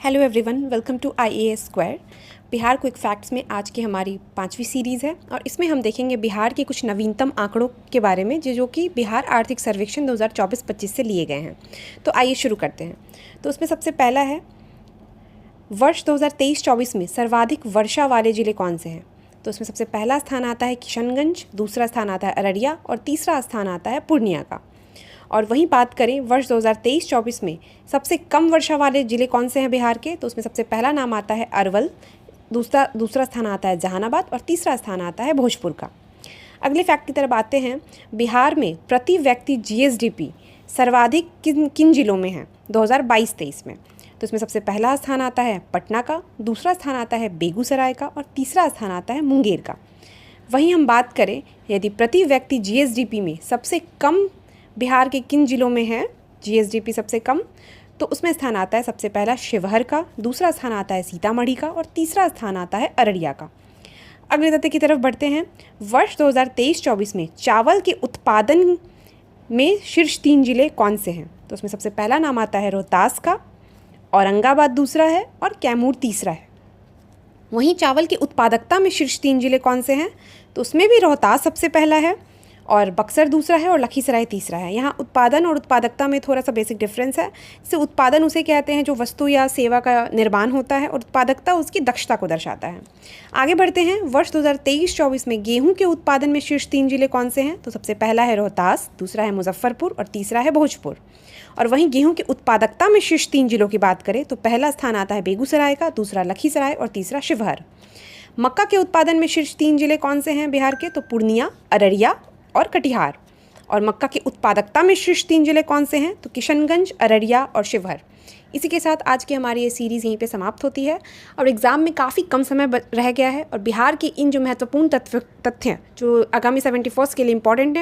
Hello everyone, welcome to IAS square. Bihar quick facts में आज की हमारी 5वीं सीरीज़ है और इसमें हम देखेंगे बिहार के कुछ नवीनतम आंकड़ों के बारे में जो कि बिहार आर्थिक सर्वेक्षण 2024-25 से लिए गए हैं। तो आइए शुरू करते हैं। तो उसमें सबसे पहला है, वर्ष 2023-24 में सर्वाधिक वर्षा वाले ज़िले कौन से हैं। तो उसमें सबसे पहला स्थान आता है किशनगंज, दूसरा स्थान आता है अररिया और तीसरा स्थान आता है पूर्णिया का। और वहीं बात करें वर्ष 2023-24 में सबसे कम वर्षा वाले ज़िले कौन से हैं बिहार के, तो उसमें सबसे पहला नाम आता है अरवल, दूसरा स्थान आता है जहानाबाद और तीसरा स्थान आता है भोजपुर का। अगले फैक्ट की तरफ आते हैं। बिहार में प्रति व्यक्ति GSDP सर्वाधिक किन जिलों में है 2022-23 में। तो इसमें सबसे पहला स्थान आता है पटना का, दूसरा स्थान आता है बेगूसराय का और तीसरा स्थान आता है मुंगेर का। वहीं हम बात करें यदि प्रति व्यक्ति GSDP में सबसे कम बिहार के किन जिलों में है GSDP सबसे कम, तो उसमें स्थान आता है सबसे पहला शिवहर का, दूसरा स्थान आता है सीतामढ़ी का और तीसरा स्थान आता है अररिया का। अगले तथ्य की तरफ बढ़ते हैं। वर्ष 2023-24 में चावल के उत्पादन में शीर्ष 3 जिले कौन से हैं, तो उसमें सबसे पहला नाम आता है रोहतास का, औरंगाबाद दूसरा है और कैमूर तीसरा है। वहीं चावल की उत्पादकता में शीर्ष 3 जिले कौन से हैं, तो उसमें भी रोहतास सबसे पहला है और बक्सर दूसरा है और लखीसराय तीसरा है। यहाँ उत्पादन और उत्पादकता में थोड़ा सा बेसिक डिफरेंस है। जैसे उत्पादन उसे कहते हैं जो वस्तु या सेवा का निर्माण होता है और उत्पादकता उसकी दक्षता को दर्शाता है। आगे बढ़ते हैं। वर्ष 2023-24 में गेहूं के उत्पादन में शीर्ष 3 जिले कौन से हैं, तो सबसे पहला है रोहतास, दूसरा है मुजफ्फरपुर और तीसरा है भोजपुर। और वहीं गेहूं की उत्पादकता में शीर्ष 3 जिलों की बात करें तो पहला स्थान आता है बेगूसराय का, दूसरा लखीसराय और तीसरा शिवहर। मक्का के उत्पादन में शीर्ष 3 जिले कौन से हैं बिहार के, तो पूर्णिया, अररिया और कटिहार। और मक्का की उत्पादकता में शीर्ष 3 जिले कौन से हैं, तो किशनगंज, अररिया और शिवहर। इसी के साथ आज की हमारी ये सीरीज़ यहीं पे समाप्त होती है और एग्ज़ाम में काफ़ी कम समय रह गया है और बिहार के इन जो महत्वपूर्ण तथ्य जो आगामी 71st के लिए इंपॉर्टेंट है